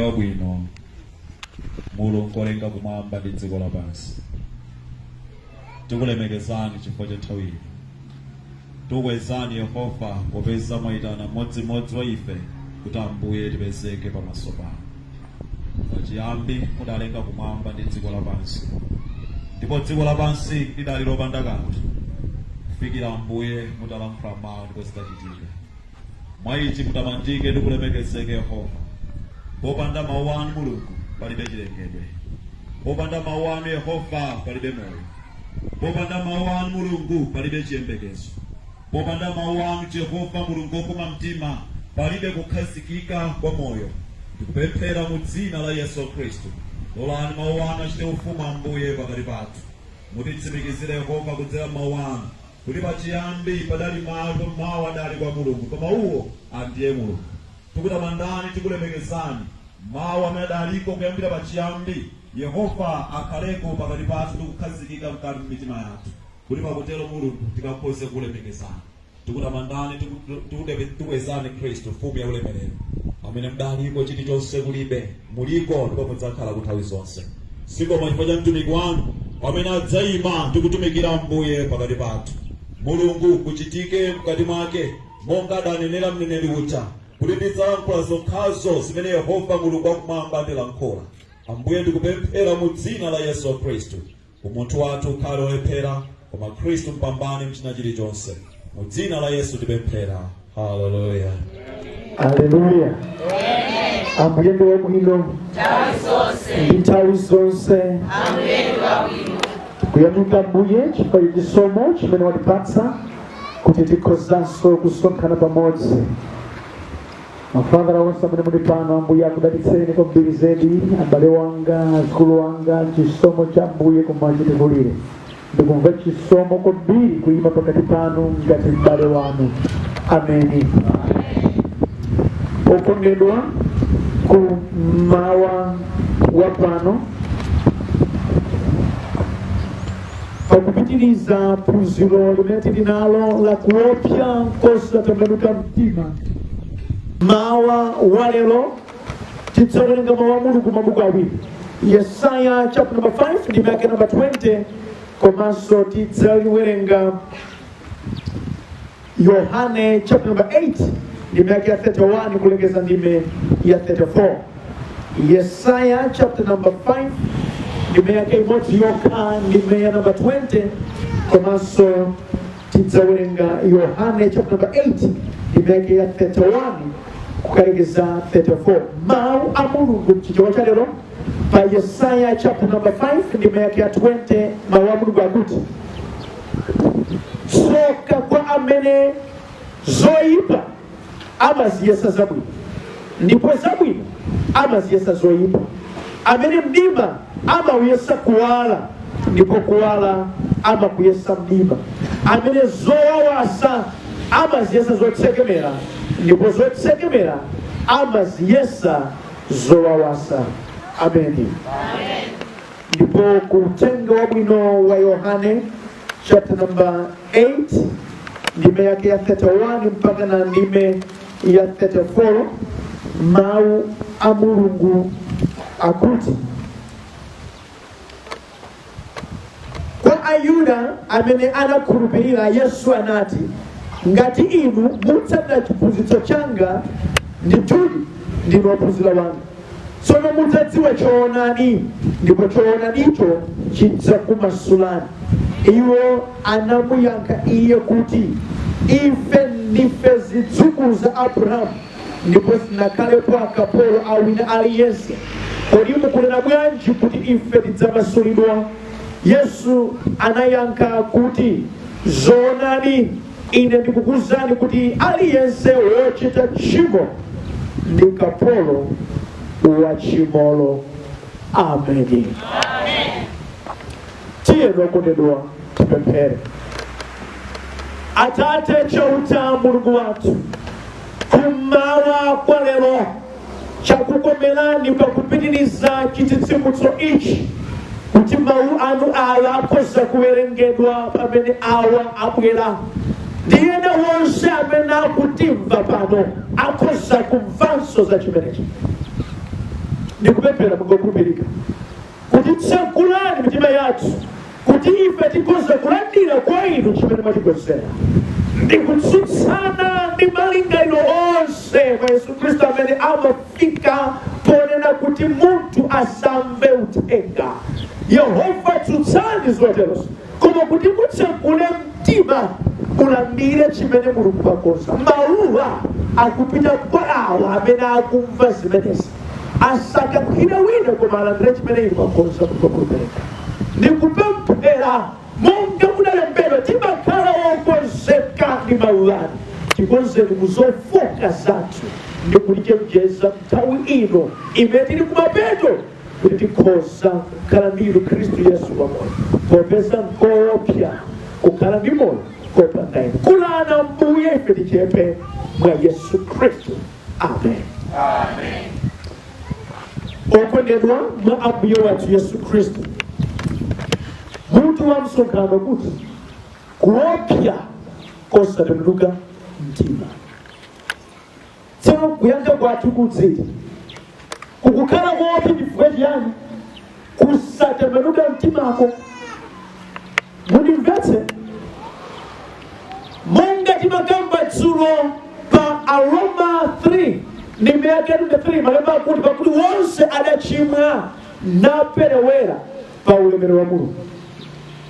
wabwino Mulungu olenga kumwamba ndi dziko lapansi. Tikulemekezani chifukwa cha nthawi ino. Tukwezani Yehova popeza mwayitana mmodzimmodzi wa ife kuti Ambuye tipezeke pamaso panu. Pachiyambi mudalenga kumwamba ndi dziko lapansi, ndipo dziko lapansi lidali lopanda kanthu kufikira Ambuye mutalankhula mawu ndipo zidachitika. Mwa ichi mutamandike ndi kulemekezeke Yehova. Popanda mawu anu Mulungu palibe chilengedwe. Popanda mawu anu Yehova palibe moyo. Popanda mawu anu Mulungu palibe chiyembekezo. Popanda mawu anu Yehova Mulungu okoma mtima palibe kukhazikika kwa moyo. Tikupemphera mu dzina la Yesu Kristu, lolani mawu anu achite ufumu Ambuye pakati pathu. Mutitsimikizire Yehova kudzera mawu anu kuti pachiyambi padali mawu, mawu adali kwa Mulungu, koma uwo ndiye Mulungu. Tikutamandani, tikulemekezani. Mawu amene adaliko kuyambira pachiyambi, Yehova akhaleko pakati pathu ndi kukhazikika mkati m'mitima yathu, kuti pakutero Mulungu tikakhoze kulemekezana. Tikutamandani, tikukwezani Kristu, mfumu ya ulemerero, amene mdaliko chilichonse kulibe, muliko ndipo mudzakhala kuthawi zonse. Sikoma chifukwa cha mtumiki wanu amene adzayima ndi kutumikira Ambuye pakati pathu. Mulungu kuchitike mkati mwake monga adanenera mneneri uja, kuti ndidzalankhula zokhazo zimene Yehova Mulungu wakumwamba andilankhula. Ambuye ndikupemphera mu dzina la Yesu Kristu, umunthu wathu ukhale olephera, koma Kristu mpambane mchina chilichonse. Mu dzina la Yesu tipemphera. Haleluya. Haleluya. Ambuye ndi wabwino nthawi zonse. Kuyamika Ambuye chifukwa cha chisomo chimene watipatsa kuti tikhozanso kusonkhana pamodzi. Mafadala onse amene muli pano, Ambuye akudalitseni kwambiri zedi. Abale wanga, azukulu wanga, chisomo cha Ambuye kumachitikulire. Ndikumva chisomo kwambiri kuyima pakati panu ngati m'bale wanu. Ameni. Okondedwa ku mawa wa pano, pakupitiriza phunziro limene tili nalo la kuopsa kosatembenuka mtima. Mawa wa lero tidzawerenga mawu a Mulungu mabuku awiri, Yesaya chapter number 5 ndi ndime number 20, komanso tidzawerenga Yohane chapter number 8 ndime ya 31 kulekeza ndime ya 34. Yesaya chapter number 5 ndime yake imodzi yokha ndime ya number 20, komanso tidzawerenga Yohane chapter number 8 ndime yake ya 31 kukalekeza 34. Mawu a Mulungu mchichewa cha lero pa Yesaya chapter number 5 ndime yake ya 20. Mawu a Mulungu akuti, tsoka kwa amene zoyipa amaziyesa zabwino, ndipo zabwino amaziyesa zoyipa. Amene mdima amauyesa kuwala, ndipo kuwala amakuyesa mdima. Amene zowawasa amaziyesa zotsekemera, ndipo zotsekemera amaziyesa zowawasa. Ameni. Ndipo kutenga wabwino wa Yohane chapter number 8 ndime yake ya 31 mpaka na ndime ya 34, mawu a Mulungu akuti, kwa Ayuda amene anakhulupirira Yesu anati, ngati inu mutsatira chiphunzitso changa, ndithudi ndinu ophunzira wanga. Tsono mudzadziwa choonadi, ndipo choonadicho chidzakumasulani. Iwo anamuyankha iye kuti, ife ndife zidzukulu za Abrahamu, ndipo sinakhalepo akapolo a wina aliyense. Kodi mukunena bwanji kuti ife tidzamasulidwa? Yesu anayankha kuti, zoonadi ine ndikukuwuzani kuti aliyense wochita tchimo ndi kapolo wa tchimolo. Ameni. Tiyeni okondedwa tipemphere. Atate chauta Mulungu wathu, kumawa kwa lero chakukomerani pakupitiriza chitsitsimutso ichi, kuti mawu anu awa akhoza kuwerengedwa pamene awa abwera. Ndiyena wonse amene akutimva pano akhoza kumvanso za chimenechi. ndikupemphera mukukhulupirika kuti tsekulani mitima yathu kuti ife tikhoza kulandira kwa inu chimene mwatikonzera ndikutsutsana ndi malingaliro onse mwa Yesu Khristu amene amafika ponena kuti munthu asamve uthenga. Yehova tsutsani zoteroso koma kuti mutsekule mtima ulandire chimene Mulungu wakonza. Mawuwa akupita kwa awo amene akumva zimenezi asakankhire wina koma alandire chimene inu mwakonza kupereka. Ndikupemphera monga munalembedwa timakhala wokonzeka ndi mawuwanu tikonzeni muzofoka zathu ndikulichenjeza nthawi ino imene tili kumapeto kuti tikhoza kukhala ndi inu Khristu Yesu wamoyo popeza nkoopsa kukhala ndi moyo kopanda inu. Kulana Mbuye ife tichepe mwa Yesu Khristu. Amen. Amen. Okondedwa mwa Ambuye wathu Yesu Khristu, mutu wa msonkhano kuti kuopsa kosatembenuka mtima. Tsono kuyankha kwathu kudziti kukukhala kuopsa chifukwa chiyani? Kusatembenuka mtimako. Mundimvetse monga timakamba dzulo pa Aroma 3 ndimeke 23 malemba akuti pakuti wonse adachimwa naperewera pa ulemerero wa Mulungu.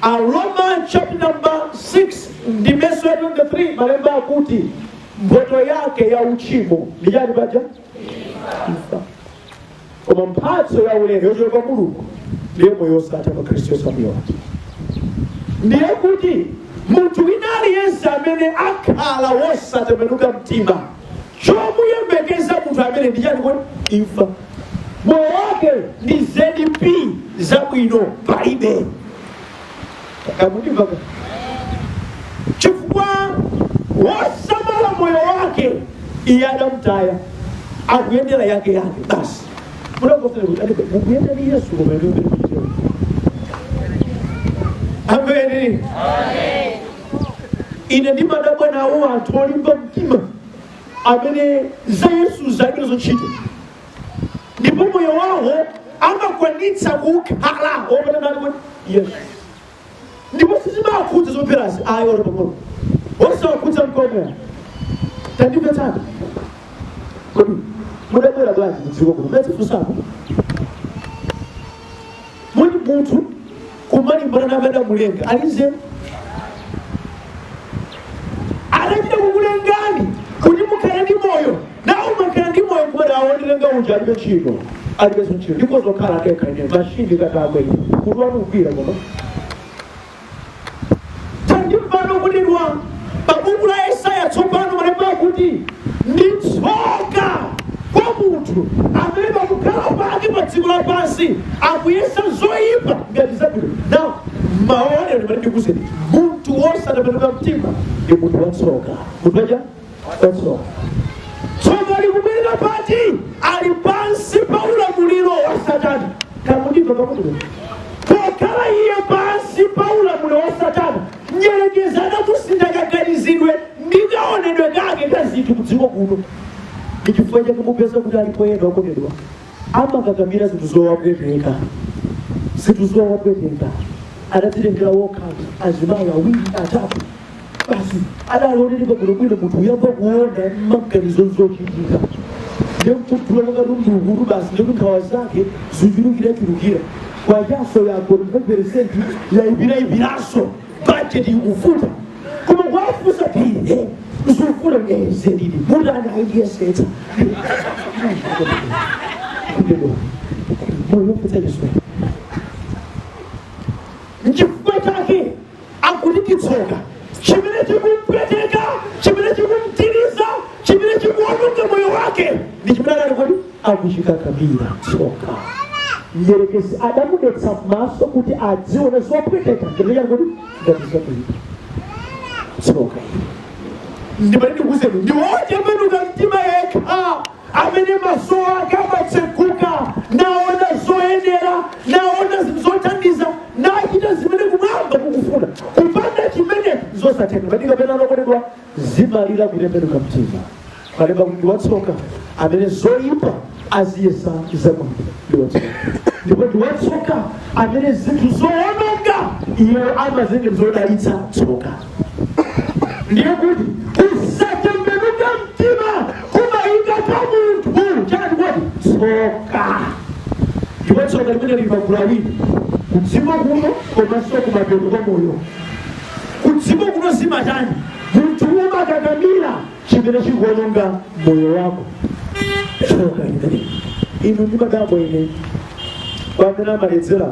Aroma chapter number 6 ndimeso 23 malemba akuti mboto yake ya uchimo ndi yani baja? Imfa. Koma mphatso ya ulere yochoka kwa Mulungu ndiyo moyo wosatha mwa Khristu Yesu Ambuye wathu. Ndiye kuti munthu wina aliyense amene akhala wosatembenuka mtima chomuyembekeza munthu amene ndi yani kwa imfa. Moyo wake ndi ZDP zabwino palibe. Kamundimvaka chifukwa wosamala moyo wake iye adamtaya akuyendera yake basi. Munangofuna kuti mukuyenda ndi Yesu koma inu ndi kuchitira. Amen. Amen. Ine ndimadabwa nawo anthu olimba mtima amene za Yesu zake zochita ndipo moyo wawo amakwanitsa kukhala opanda nani Yesu. Ndipo sizimakhudza zopherazi ayi ora pamwe osawakhudza mkomera tandimvetsana kodi mudabwera bwanji mudziko kuno medzifunsapo muli munthu kumalimbana namadamulenga alize adachita kukulengani kuti mukhale ndi moyo nawo mukhale ndi moyo kumene aondilenga uja alibe ntchito alibe ntchito ndipo zokhala akekha ine mashini katakwe kuti wanugwira koma tandimvana kudidwa pabuku la Yesaya tsopano malemba akuti ndi tsoka kwa munthu amene pakukhala pake pa dziko lapansi akuyesa zoyipa ngati zabwino. Now maonero ndimene ndikuuzeni munthu wosatembenuka mtima ndi munthu watsoka. Munthu waja watsoka. Tsoka likumwera pati ali pansi pa ulamuliro wa Satana. Kamundimva pakuti pokhala iye pansi pa ulamuliro wa Satana nyerekeza adakusindakaganizidwe ndikaonedwe kake ka zinthu kudziko kuno. Ndichifukwa chake mupeza kuti alipoyenda okondedwa amakakamira zinthu zowapweteka zinthu zowapweteka adatitengera wokhana azimayi awiri atatu basi adaloneleka bwinobwino munthu uyamba kuona maganizo zochitika ndemutula ngati mndukulu basi ndikuti nkhawa zake zichulukirachulukira kwachaso yako 5% yaipiraso budget ikufuta koma kwafusa pile zufuna ngezendili mudana ayiyesetsa moyo futa Yesu nchifukwa chake akuti tsoka chimene chikumpweteka chimene chikumtiriza chimene chikuononga moyo wake ndi chimene ali kuti akuchika kabira tsoka. Myerekezi adamudetsa maso kuti adzione zopweteka ngati kuti ngatizakuita tsoka. Ndimene ndikuzeni ndiwotembenuka mtima yekha amene maso ake amatsekuka naona zoyenera naona zinthu zothandiza nachita zimene kumwamba kukufuna kupanda chimene zosatheka. Madikapena anokonedwa zimalira kutembenuka mtima malemba kuti watsoka amene zoyipa aziyesa zama ndiwatsoka ndipo ndiwatsoka amene zinthu zoononga iye amazenga zodalitsa tsoka. Ndiye kuti kusatembenuka mtima kumayika pa munthu chani kuti tsoka. Ndipo tsoka limene limagula awiri kudzimo kuno komanso kumapeto kwa moyo. Kudzimo kuno zimatani munthu umakakamira chimene chikuononga moyo wako. Tsoka limene inu ndimadabwa ine kwamene amaledzera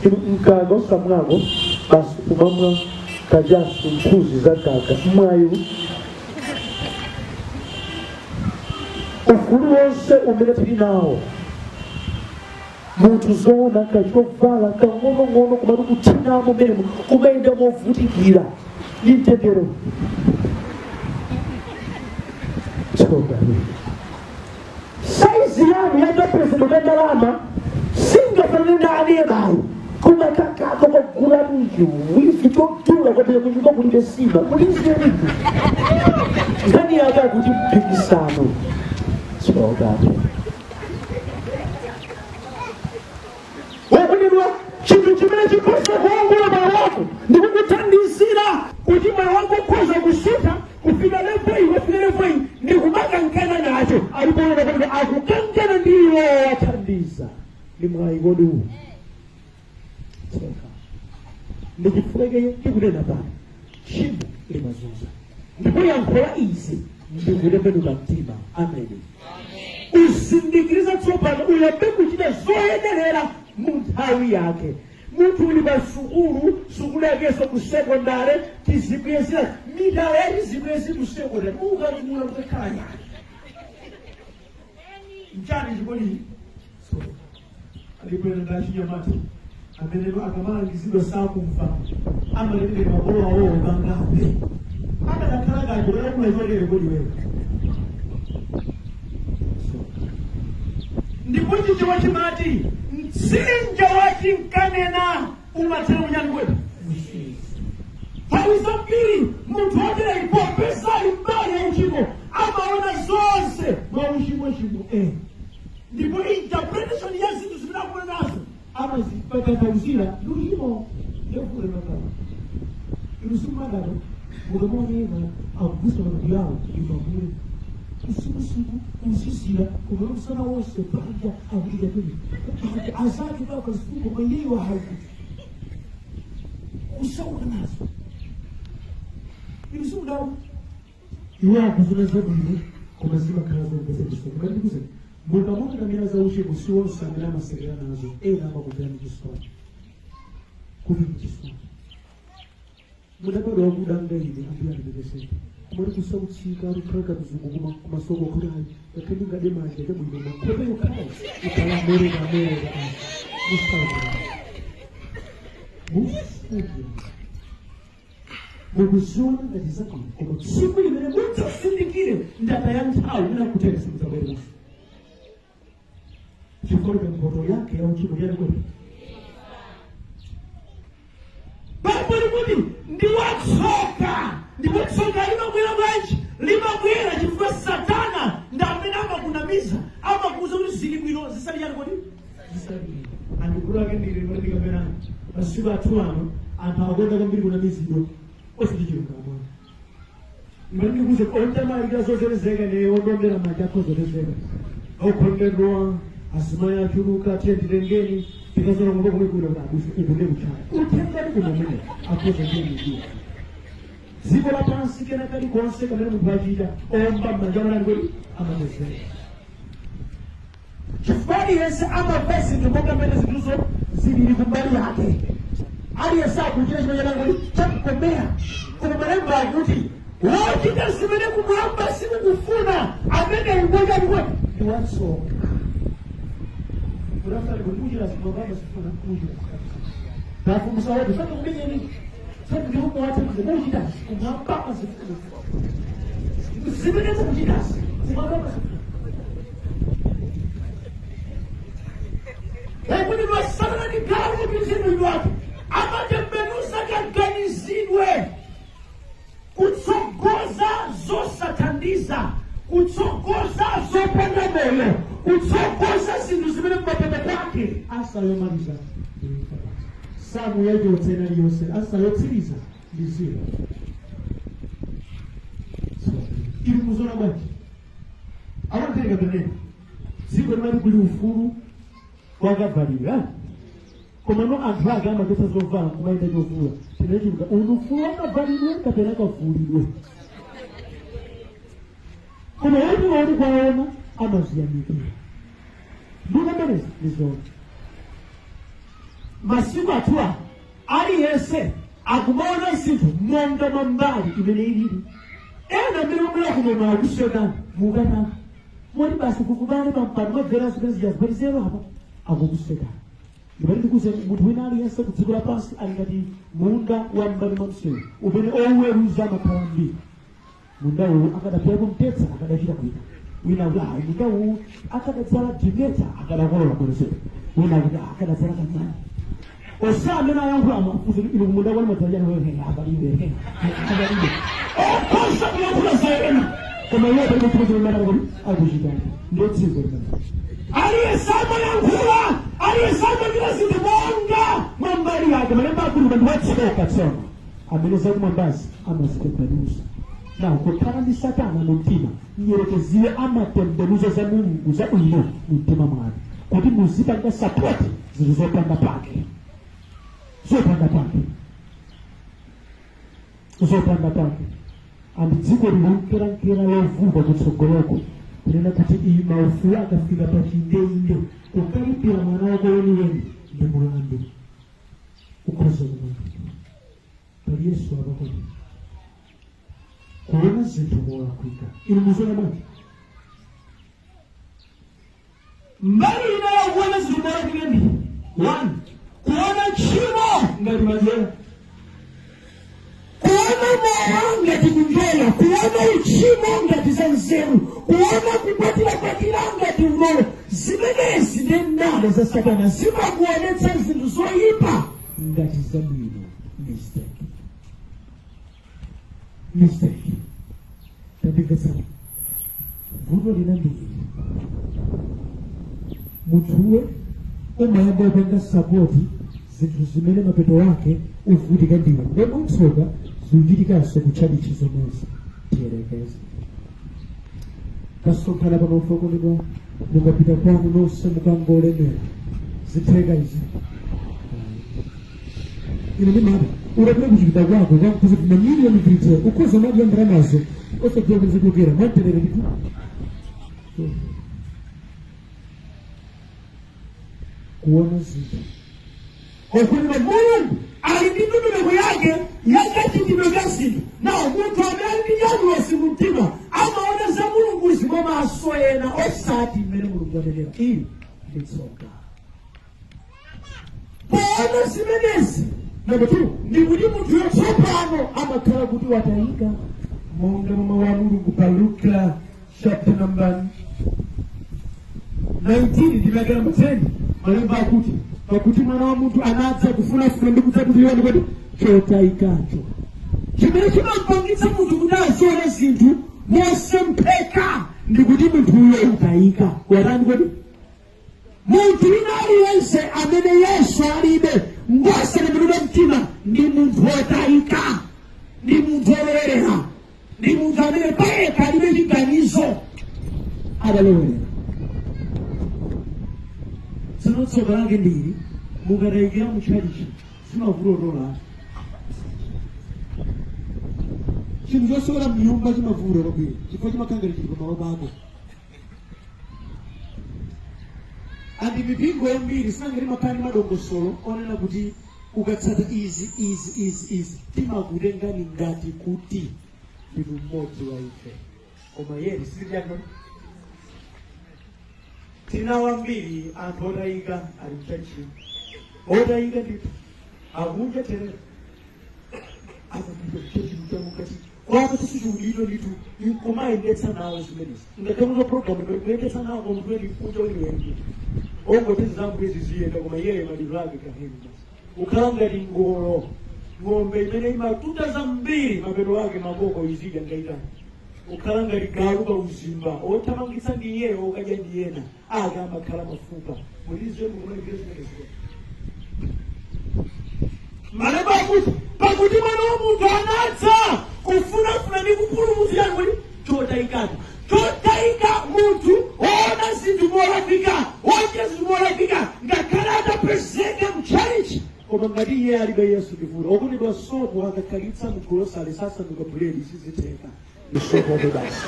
inu mkaga usamwako basi umamwa kajasu mkuzi za kaka mwayo ufulu wonse umene tili nawo munthu zoona kachovala kang'onong'ono kumati kuthinamo memo kumayenda movutikira ndi mtendero. Tsoka saizi yanu yandapezedwa ka ndalama singafanane ndani ebayo kumakakako kwagula wifi chotula kwabile kunyumba kulibe sima kulizeni ndani yake akuti mpikisano. Tsoka wakunidwa chinthu chimene chikhoza kuwongula moyo wako ndikukuthandizira kuti moyo wako ukhoza kusintha kufika level iyi wafika level iyi ndikumakangana nacho alipoona kuti akukangana ndiwo wathandiza ndi mwayi kodi uwu. Tsoka ndichifukwa tikunena pano tchimo limazunza ndipo yankhola izi ndikutembenuka mtima. Amen. Usindikiriza tsopano uyambe kuchita zoyenerera mu nthawi yake. Munthu uli pa sukulu yakenso ku sekondare tizibwezera midawo ya tizibwezi ku sekondare ukalimula kukhala nyani mchani chikoli. So alipenda ndachinyamata amene akamangizidwa sakumva amalipire mabolo awo bangabe akadakhala kanjira yakulezolere kodi wewe. Ndipo chichiwa chimati mtsinje wachinkanena umathera unyani kwetu. Nthawi zambiri munthu wotera ipopesa imbali ya uchimo amaona zonse mwa uchimo. Ndipo interpretation ya zinthu zimene akula nazo amazipatatauzira ndi uchimo ndekule nakala ilusimadalo mukamoneva akugusa matuku yawo imagule usiku usisira kumwe msana wose panja akuja kuni azaki baba siku mwenyewe haikuti usauka nazo ilusimadalo iwa kuzuna zabili kumazima kazo mbezekisa kumazikuze mukamoto kamera za uchimo siwo samira masekera nazo nama kupera mchiswati kuvi mchiswati mudabado wakudanga ili ambia nibekesete kumari kusautsika rukaka kuzungu kumasoko kudai yakeni ngade manje kebwino makobe ukai ukala mere mukuzona ngati zako koma tsiku limene mutasindikire ndata ya nthawi inakuteresa muzabweremusi chifukwa mpoto yake ya uchimo yali kwetu. Bibuli kuti ndiwatsoka ndipo tsoka limabwera bwanji limabwera chifukwa Satana ndamene amakunamiza amakuuza kuti zili bwino zisali yali kodi zisali andikulu ake ndilikamera masiku athu ano anthu akonda kwambiri kunamizidwa ositichilungamwa ndikuze ontamalika zozelezeka neondombera manja akozolezeka okhondedwa asimaya achuluka tiyendilengeni tikazona kumba kumekula kabusi ubunde kuchaya utengani kunomene akoza ndiye ziko la pansi kena kali konse kamene mubajida omba manjamana ngoli amazezeka chifukwa yense amavesi ndimonga mene zituzo zibili kumbali yake aliyesa kuchira chimanyana ngoli chakukomea kuna malemba akuti wochita zimene kumwamba sikukufuna amene umoja nikwe ndiwatsoka kurafta kukuja sababu sifuna kuja na kumsawadi sasa mbele sasa ndio kwa watu kuja kumwamba asifuna zimene kuja kumwamba hebu ni masala ni gawo kizinu watu amatembenusa kaganizidwe kutsogoza zosatandiza kutsogoza zopanda moyo asayomaliza samu yajotsena liyonse asayotsiriza lizira ili muzona bwanji abatenga bene ziko mali kuli ufulu wakavalira komano anthu ake amagesa zovala kumaenda chovula tinachimika ufulu wakavalirwe kapena kavulirwe koma wati waoni kwaona amaziyamikira ndikamenezi nizona masiku athuwa aliyese akumaona zinthu monga mambali imene ilili ena mmene omwera kumema akusiyonana mukanaka moti basi kukubale pampano mabvera zimene zijaziparizero apa akukusekana ndipati ndikuze munthu wina aliyese kudziko lapansi ali ngati munda wa mbali mwa msewu umene oweruza makhala mbiri munda uwu akadapera mtetsa akadachita kuita wina kuti munda uwu akadadzala dimeta akadakolola kunesera wina kuti akadadzala kanyanya osamene ayankhula amafuza ino kumunda kwani madzaliyani abalibe abalibe okosa kuyankhula zaena koma iwo pali kutukuzilemana kuti akuchitani ndodziko limene aliyesama yankhula aliyesama ndila zinthu monga mwambali yake malemba akulu mandiwatsoka tsono amene zakumwambazi amazitembenuza nawo kukhala ndi satana mu mtima nyerekeziwe amatembenuza za mulungu za bwino mu mtima mwanu kuti muzipanga sapoti zinthu zopanda pake zopanda pake zopanda pake andi dziko lilonkerankera lovuga kutsogoloko kunena kuti iyi maufulu akafika pachindende kukalipira mwana wako weniweni ndi mulandu ukhoza kumwana pali yesu apakoni kuona zinthu molakwika ili muzona bwanji mbali inayo kuona zinthu molakwika ndi 1 kuona tchimo ngati mazera kuona moyo ngati kunjera kuona uchimo ngati za nzeru kuona kukwatira ngati ulolo zimenezi ndi ndale za satana zimakuonetsa zinthu zoyipa ngati zabwino mistake tabikasana vuto linambiri munthuwe umayamba upanga sapoti zinthu zimene mapeto wake uvutika ndiwe ndemutsoka zikuchitikanso kutchadi chizomozi tiyerekeza kasonkhana panofokonedwa mukapita kwanu nonse mukangolemera zitheka izi ine ndimati ulapita kuchipita kwako kwakuti mamiliyoni vitero ukhoza madiyambira nazo osadziwa zikukera mwaterere nditu kuona zinthu okulima mulungu ali ndi ndondomeko yake yakachitidwe ka zinthu nawo munthu amene ndi nyamulosi mu mtima amaona za mulungu zimwe maso ena osati mmene mulungu anenera ili ndi tsoka poona zimenezi number 2 ndi kuti munthu yotsopano amakhala kuti watayika monga mama wa mulungu pa Luka chapter number 19 ndimake number 10 malemba akuti pakuti mwana wa munthu anadza kufunafuna ndi kudzakutiliwani kwati chotayikacho chimene chimampangitsa munthu kuti azione zinthu mosempheka ndi kuti munthuyo utayika watani kwati munthu wina aliyense amene yesu alibe ngosatembenuka mtima ndi munthu wotayika ndi munthu olowerera ndi munthu amene payekha alibe chiganizo adalowerera tsoka lake ndili mukatayikira mutchalichi zimavulotola chinthu chosokola mnyumba chimavulo kwabwino chifukwa chimakhangali chili pamalo pako andi mipingo yambiri sangati makhani madongosolo onena kuti ukatsata izi timakutengani ngati kuti ndinu mmodzi wa ife koma yeri silityakoni tinawambiri anthu otayika ali mchalichi otayika ndipo akunja terera akapita mchechi mchamukati kwako tisikuudito litu kumayendetsa nawo zimenezi ngakhamuza program kuyendetsa nawo komveni kunja uliwengi ongotezi zangu ezi ziyenda koma yeye maliro ake kaheni ukhala ngati ngolo ng'ombe imene imatuta zambiri mapeto ake maboko izidya ngaitani ukalanga ligaluka uzimba otamangisa ndiye okaja ndiyena agamba kala mafupa mulizwe mukulegezezo maleba akuti pakuti mwana w'omuntu anadza kufunafuna ndi kupulumutsa kuti chotayika muntu ona zinthu molafika onje zinthu molafika ngakhale atapezeka mchalichi koma ngati iye alibe Yesu kivuto okutidwa sopo akakhalitsa mugolosale sasanduka buledi siziteka isopopo basi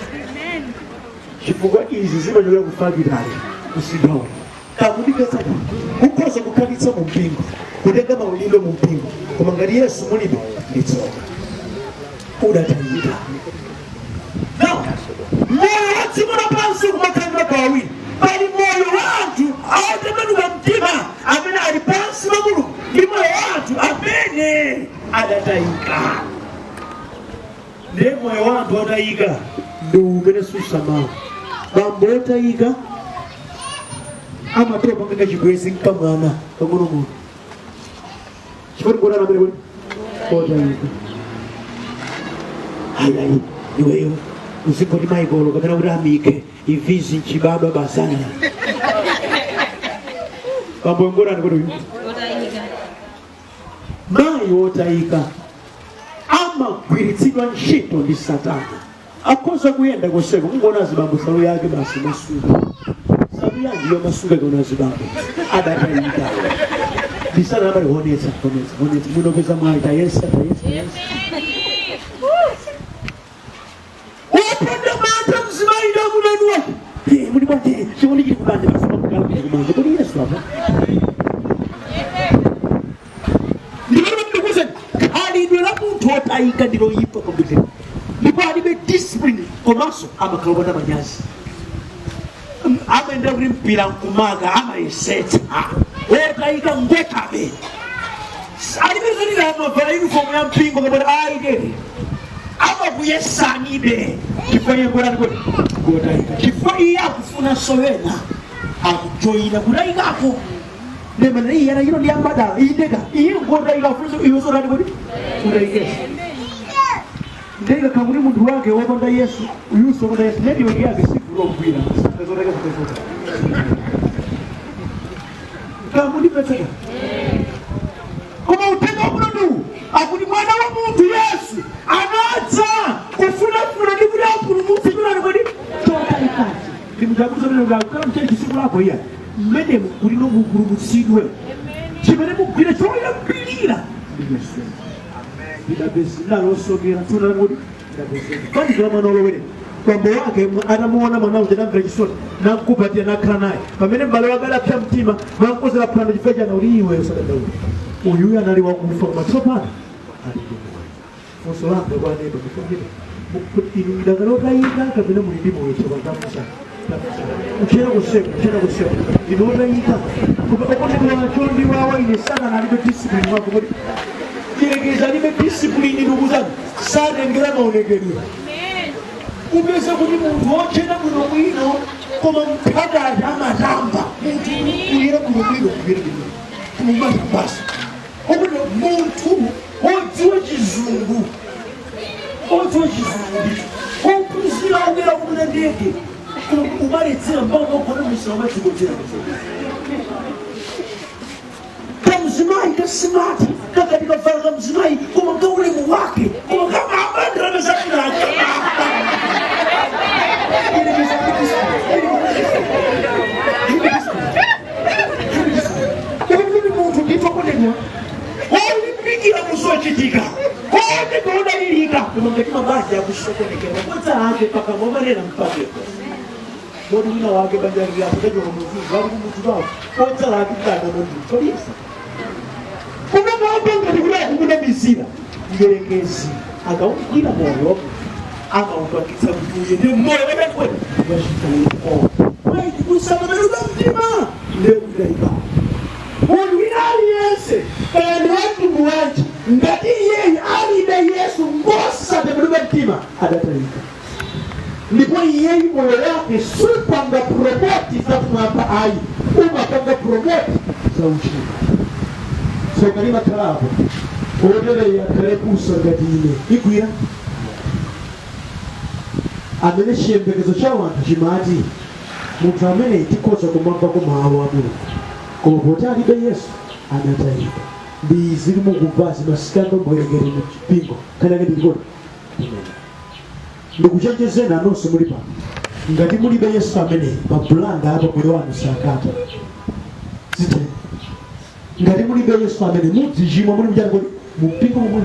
chifukwa izi zimanyolera kufakitali kusigawa kakudikesaka kukhoza kukhalitsa mu mpingo kutenga maulindo mu mpingo koma ngati Yesu mulibe nditsoka udatayika moyo wa dziko lapansi kumakhalidwa kawiri pali moyo wa anthu atembenuka mtima amene ali pansi pa Mulungu ndi moyo wa anthu amene adatayika ndiye moyo wa anthu otayika ndi umene susamala bambo otayika amatopa ngati chibwezi nkamwana pang'onong'ono chifukwa kuonana amene kuti otayika ayi iweyo uzingoti maikolo kapena kuti amike ivizi nchibadwa basana bambo ngorani kuti mayi otayika amagwiritsidwa ntchito ndi Satana akhoza kuyenda koseko kungona zibambo salu yake basi masuka salu yangi yo masuka kona zibambo adatayika bisana bali honetsa munopeza mwayi tayesa Wapenda mata mzimaida munanua muni mwate siwoni kiri kubande basima mkala kiri kubande kuni Yesu hapa ndibali mtukuze kali nila muntu otayika ndilo yipa kompute ndipo alibe discipline komaso ama kalobana manyazi ama enda kuri mpira nkumaga ama iseta otayika ngwekabe alibe zoni ama vala uniform ya mpingo kabona aide ama kuyesanibe kifo yengora ngo kutayika kifo iya kufuna sowena akujoyina kutayika ako nemana iya yino ndi ambada ideka iyi ngotayika fuso iyo so rani kuti kutayika ndeka kamuri muntu wake wabanda Yesu uyuso wabanda Yesu nedi wenge yake sikuro kwira ndezoreka kutayika kamuri peteka koma utenga mundu akuti mwana wa muntu Yesu anadza kufuna ndi kuti apulumutse chonani kodi chotayikachi ndimutakuza mene ukakhala mchali chisiku lako iya mmene kuti nomupulumutsidwe chimene mugwire choyambirira ndi Yesu idabesi nalosogera chonani kodi idabesi mwana olowere bambo wake anamuona mwana uja namvera chisoni namkupatia nakhala naye pamene m'bale wake adapsa mtima namkozera phwando chifecha na uli iwe Daudi uyuyo anali wakufa koma tsopano ali funso langa kwa neno kufundira inu ndakalo otayika kapena muli ndi moyo chopandamusa uchera kusema inu otayika okondedwa ndi wawa ine Satana alibe discipline wako kodi tirekeza alibe discipline ndugu zangu satengera maonekedwe upeza kuti munthu ochena bwino bwino koma mphakati amatamba munthu kuyera bwino bwino kumumata basi okuti muntu odziwa chizungu ophunzira ogera kumuna ndege kubaletsera mpaka okona misira wamachikochera kamzimayi kasimati kakati kavala kamzimayi koma kaulemu wake koma kamabandira mesakunaka muntu nditokonenya olipikira musochitika ode kodalilika koma ngati mabazi akusokonekera kwanza ake paka momanena mpakeko modi wina wake banjari yako kajo muzuzu wali kumutu wako kwanza laki kada mundu tolisa kuna mwamba ngati kuna mizira ngerekezi akaukira moyo ama utwakitsa mtuye ndi moyo wekwe washikalipo waiti kusabenuka mtima ndio kudaiba mundu aliyese kandi watu muwaji ngati yeye alibe Yesu mbosa atembenuka mtima adatayika ndipo yeye moyo wake supanga promoti za kumapa ayi umapanga promoti za uchini so kalima talapo odele ya kalepusa ngati ine ikwira amene chiyembekezo cha wanthu chimati munthu amene tikhoza kumamva kwa mawu a Mulungu koma poti alibe Yesu adatayika. Ndi zili mukumva zimasikando mboyerekere mu chipingo kanake ndilikoti ndikuchenjezeni anonso muli pano ngati mulibe Yesu amene mabulanda apa moyo wanu sakata zite ngati mulibe Yesu amene mudzichimwa muli mchani kodi mupingo mumwe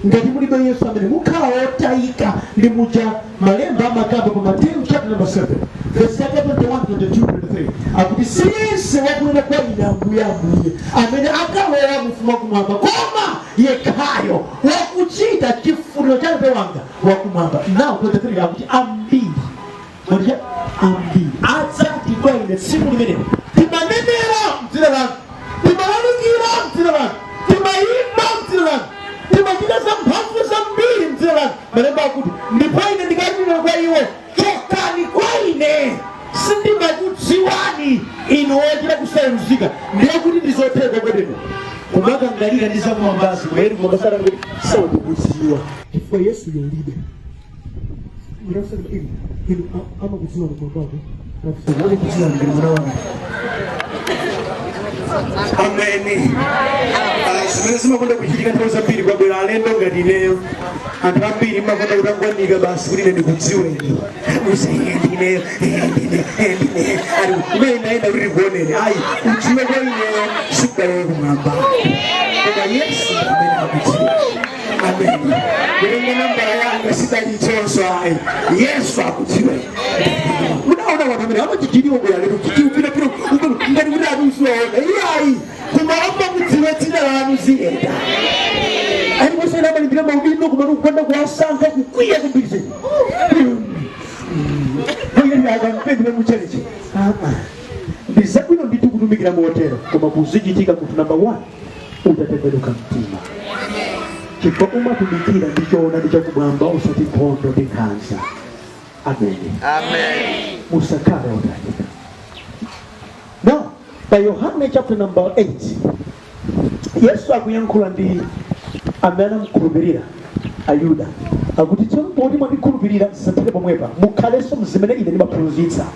ngati mulibe Yesu amene mukhala otayika ndi muja malemba amakamba pa Matthew chapter number 7 verse 21, 22, 23 akuti siyense wakunena kwa ine Ambuye Ambuye amene akalowa mufumu wakumwamba koma yekhayo wakuchita chifuniro cha Atate wanga wakumwamba. Now 23 akuti ambiri adzati kwa ine tsiku limenelo timanenera m'dzina langa timalalikira m'dzina langa timayimba m'dzina langa timachita zamphamvu zambiri m'dzina langa. Malemba akuti ndipo ine ndikanena kwa iwo chokani kwa ine sindimakudziwani inu ochita kusayeruzika. Ndiye kuti ndizotheka kwedeno kumakangalira ndi zamwambazi kweri kumambasana kuti sakudziwa chifukwa Yesu yolibe murasema inu amakudziwa kumwambako nakusewali kudziwa ngiri mwana wanga. Ameni. Zimene zimakonda kuchitika nthawi zambiri kwabwera alendo ngati ineyo anthu ambiri makonda kutangwanika basi kuti ine ndikudziweni usiyendine kumene naenda kuti ndikuoneni ayi udziwe kwa ineyo sikubalewe kumwamba koma Yesu amene akudziwa. Ameni. Kulenga nambala yanga sidalichonso ayi Yesu akudziwa. Unaona watu amene amachitiriwa bwera lero chitiupira piro ngati kuti adusiwaona iyayi kumwamba kudziwa dzina lanu ziyenda ali kusena malimbira maudindo kumanu kukwenda kuwasankha kukwiya kumbirize akampendule muchalichi ndizabwino nditu kutumikira motero koma kuzichitika munthu namba 1 utatembenuka mtima chifukwa umatumikira ndichoona ndichakumwamba usati nkhondo ndi nkhanza. Ameni. Amen. Musakale utayika. Now, by Yohane chapter number 8, Yesu akuyankhula ndi amene amukhulupirira Ayuda akuti poti mwandikhulupirira zisatheke pomwepa mukhalenso mzimene ine ndimaphunzitsa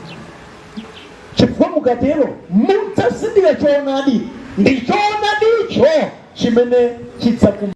chifukwa mukatero mudzazindikira choonadi ndi choonadicho chimene chidzakum